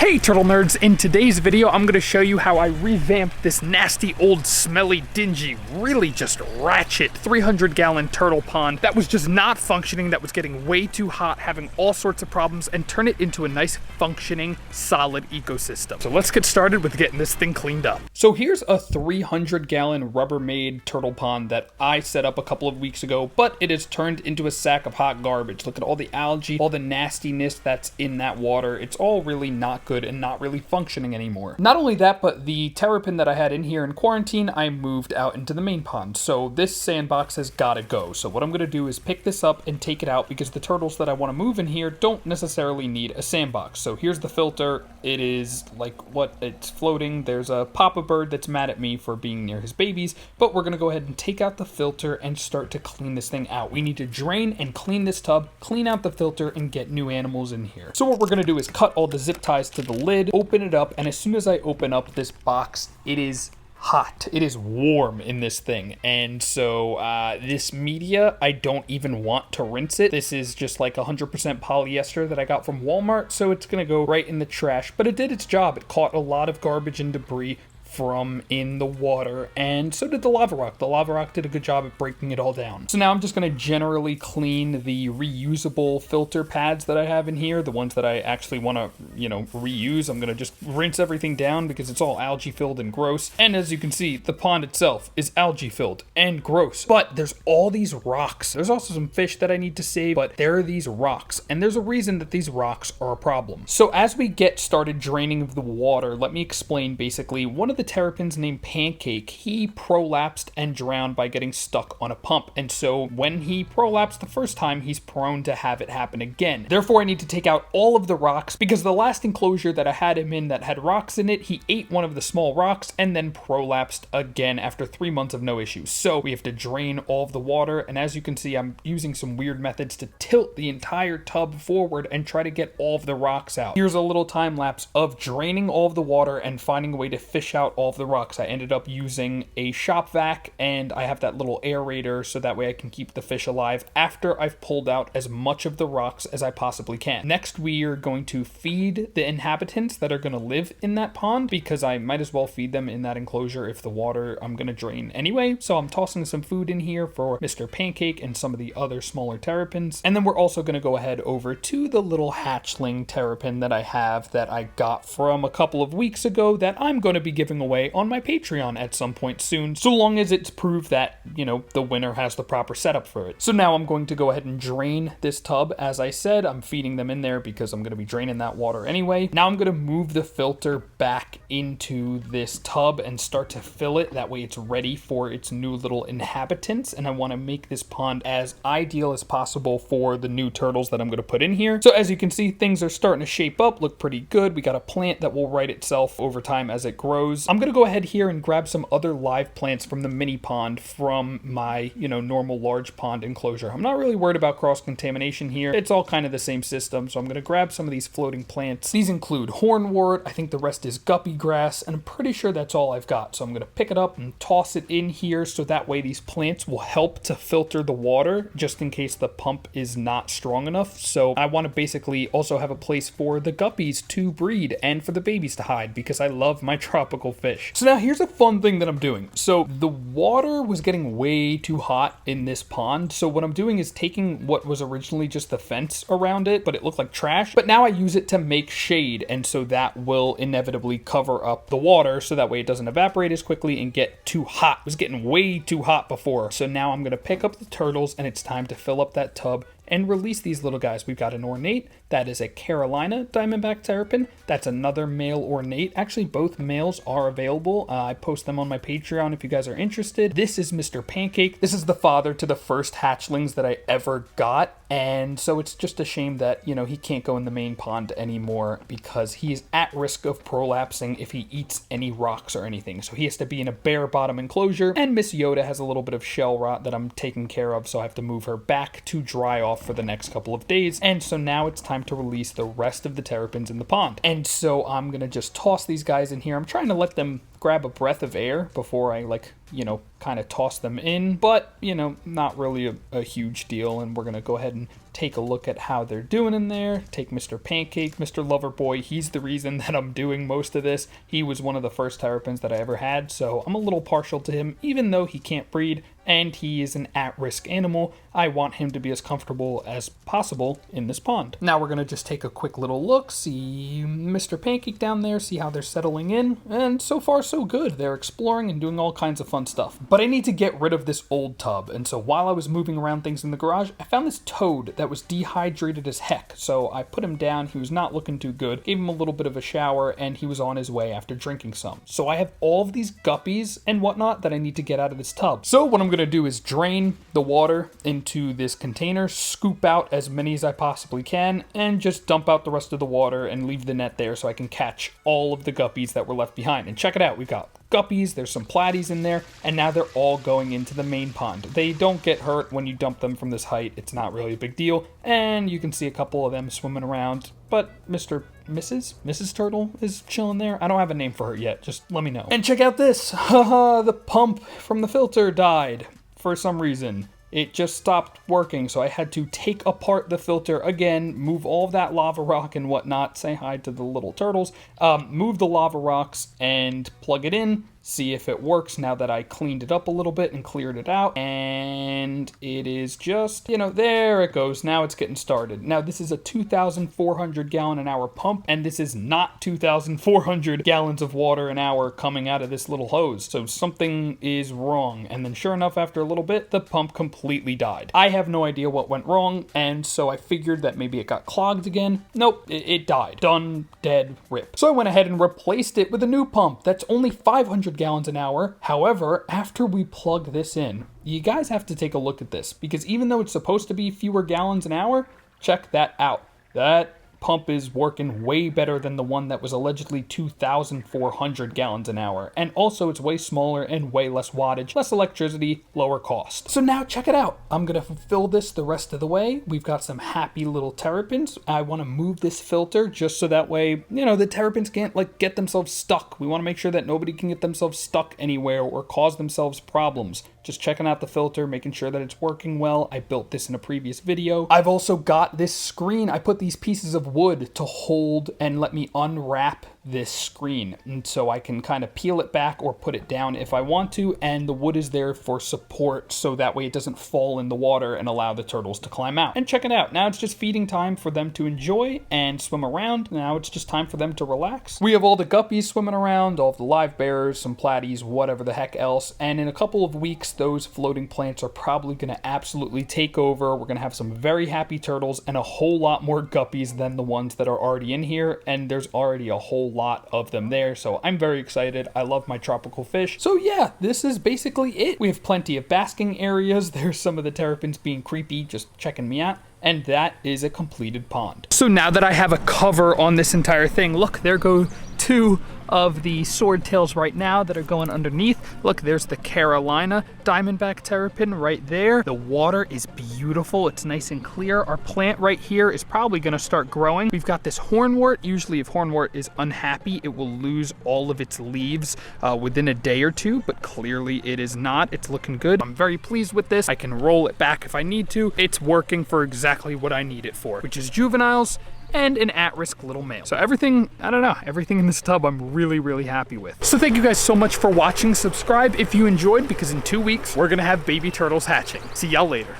Hey Turtle Nerds, in today's video I'm going to show you how I revamped this nasty old smelly dingy really just ratchet 300-gallon turtle pond that was just not functioning, that was getting way too hot, having all sorts of problems, and turn it into a nice functioning solid ecosystem. So let's get started with getting this thing cleaned up. So here's a 300-gallon Rubbermaid turtle pond that I set up a couple of weeks ago, but it has turned into a sack of hot garbage. Look at all the algae, all the nastiness that's in that water. It's all really not good and not really functioning anymore. Not only that, but the terrapin that I had in here in quarantine, I moved out into the main pond. So this sandbox has got to go. So what I'm going to do is pick this up and take it out because the turtles that I want to move in here don't necessarily need a sandbox. So here's the filter. It is like what it's floating. There's a papa bird that's mad at me for being near his babies, but we're going to go ahead and take out the filter and start to clean this thing out. We need to drain and clean this tub, clean out the filter, and get new animals in here. So what we're going to do is cut all the zip ties to the lid, open it up, and as soon as I open up this box, it is hot. It is warm in this thing. And so this media, I don't even want to rinse it. This is just like 100% polyester that I got from Walmart, so it's gonna go right in the trash. But it did its job. It caught a lot of garbage and debris from in the water, and so did the lava rock. The lava rock did a good job at breaking it all down. So now I'm just going to generally clean the reusable filter pads that I have in here, the ones that I actually want to, reuse. I'm going to just rinse everything down because it's all algae filled and gross. And as you can see, the pond itself is algae filled and gross. But there's all these rocks. There's also some fish that I need to save, but there are these rocks, and there's a reason that these rocks are a problem. So as we get started draining of the water, let me explain basically. One of the terrapins named Pancake, he prolapsed and drowned by getting stuck on a pump, and so when he prolapsed the first time, he's prone to have it happen again. Therefore, I need to take out all of the rocks because the last enclosure that I had him in that had rocks in it, he ate one of the small rocks and then prolapsed again after 3 months of no issues. So we have to drain all of the water, and as you can see, I'm using some weird methods to tilt the entire tub forward and try to get all of the rocks out. Here's a little time lapse of draining all of the water and finding a way to fish out all of the rocks. I ended up using a shop vac, and I have that little aerator so that way I can keep the fish alive after I've pulled out as much of the rocks as I possibly can. Next, we are going to feed the inhabitants that are going to live in that pond because I might as well feed them in that enclosure if the water I'm going to drain anyway. So I'm tossing some food in here for Mr. Pancake and some of the other smaller terrapins. And then we're also going to go ahead over to the little hatchling terrapin that I have that I got from a couple of weeks ago that I'm going to be giving away on my Patreon at some point soon, so long as it's proved that, the winner has the proper setup for it. So now I'm going to go ahead and drain this tub. As I said, I'm feeding them in there because I'm going to be draining that water anyway. Now I'm going to move the filter back into this tub and start to fill it. That way it's ready for its new little inhabitants, and I want to make this pond as ideal as possible for the new turtles that I'm going to put in here. So as you can see, things are starting to shape up, look pretty good. We got a plant that will right itself over time as it grows. I'm going to go ahead here and grab some other live plants from the mini pond from my, normal large pond enclosure. I'm not really worried about cross-contamination here. It's all kind of the same system, so I'm going to grab some of these floating plants. These include hornwort, I think the rest is guppy grass, and I'm pretty sure that's all I've got. So I'm going to pick it up and toss it in here so that way these plants will help to filter the water just in case the pump is not strong enough. So I want to basically also have a place for the guppies to breed and for the babies to hide because I love my tropical fish. So now here's a fun thing that I'm doing. So the water was getting way too hot in this pond. So what I'm doing is taking what was originally just the fence around it, but it looked like trash. But now I use it to make shade. And so that will inevitably cover up the water so that way it doesn't evaporate as quickly and get too hot. It was getting way too hot before. So now I'm going to pick up the turtles and it's time to fill up that tub and release these little guys. We've got an ornate, that is a Carolina diamondback terrapin. That's another male ornate. Actually, both males are available. I post them on my Patreon if you guys are interested. This is Mr. Pancake. This is the father to the first hatchlings that I ever got. And so it's just a shame that, he can't go in the main pond anymore because he is at risk of prolapsing if he eats any rocks or anything. So he has to be in a bare bottom enclosure. And Miss Yoda has a little bit of shell rot that I'm taking care of, so I have to move her back to dry off for the next couple of days. And so now it's time to release the rest of the terrapins in the pond. And so I'm gonna just toss these guys in here. I'm trying to let them grab a breath of air before I you know, kind of toss them in, but, you know, not really a huge deal. And we're going to go ahead and take a look at how they're doing in there. Take Mr. Pancake, Mr. Loverboy. He's the reason that I'm doing most of this. He was one of the first terrapins that I ever had, so I'm a little partial to him, even though he can't breed and he is an at-risk animal. I want him to be as comfortable as possible in this pond. Now we're going to just take a quick little look, see Mr. Pancake down there, see how they're settling in, and so far so good. They're exploring and doing all kinds of fun stuff. But I need to get rid of this old tub, and so while I was moving around things in the garage, I found this toad that was dehydrated as heck. So I put him down, he was not looking too good, gave him a little bit of a shower, and he was on his way after drinking some. So I have all of these guppies and whatnot that I need to get out of this tub. So what I'm going to do is drain the water into this container, scoop out as many as I possibly can, and just dump out the rest of the water and leave the net there so I can catch all of the guppies that were left behind. And check it out, we've got guppies, there's some platies in there, and now they're all going into the main pond. They don't get hurt when you dump them from this height. It's not really a big deal, and you can see a couple of them swimming around, but Mrs. Turtle is chilling there. I don't have a name for her yet, just let me know. And check out this, haha, the pump from the filter died for some reason. It just stopped working, so I had to take apart the filter again, move all of that lava rock and whatnot, say hi to the little turtles, move the lava rocks and plug it in, see if it works now that I cleaned it up a little bit and cleared it out. And it is just, you know, there it goes. Now it's getting started. Now this is a 2,400 gallon an hour pump, and this is not 2,400 gallons of water an hour coming out of this little hose. So something is wrong. And then sure enough, after a little bit, the pump completely died. I have no idea what went wrong, and so I figured that maybe it got clogged again. Nope, it died. Done, dead, rip. So I went ahead and replaced it with a new pump that's only 500 gallons an hour. However, after we plug this in, you guys have to take a look at this, because even though it's supposed to be fewer gallons an hour, check that out. That pump is working way better than the one that was allegedly 2,400 gallons an hour. And also it's way smaller and way less wattage, less electricity, lower cost. So now check it out. I'm gonna fill this the rest of the way. We've got some happy little terrapins. I wanna move this filter just so that way, you know, the terrapins can't like get themselves stuck. We wanna make sure that nobody can get themselves stuck anywhere or cause themselves problems. Just checking out the filter, making sure that it's working well. I built this in a previous video. I've also got this screen. I put these pieces of wood to hold and let me unwrap this screen, and so I can kind of peel it back or put it down if I want to, and the wood is there for support so that way it doesn't fall in the water and allow the turtles to climb out. And check it out, now it's just feeding time for them to enjoy and swim around. Now it's just time for them to relax. We have all the guppies swimming around, all of the live bearers, some platies, whatever the heck else, and in a couple of weeks those floating plants are probably going to absolutely take over. We're going to have some very happy turtles and a whole lot more guppies than the ones that are already in here, and there's already a whole lot of them there, so I'm very excited. I love my tropical fish. So yeah, this is basically it. We have plenty of basking areas. There's some of the terrapins being creepy, just checking me out. And that is a completed pond. So now that I have a cover on this entire thing, look, there go two of the swordtails right now that are going underneath. Look, there's the Carolina diamondback terrapin right there. The water is beautiful. It's nice and clear. Our plant right here is probably going to start growing. We've got this hornwort. Usually if hornwort is unhappy, it will lose all of its leaves within a day or two, but clearly it is not. It's looking good. I'm very pleased with this. I can roll it back if I need to. It's working for exactly what I need it for, which is juveniles and an at-risk little male. So everything, I don't know, everything in this tub I'm really, really happy with. So thank you guys so much for watching. Subscribe if you enjoyed, because in 2 weeks, we're gonna have baby turtles hatching. See y'all later.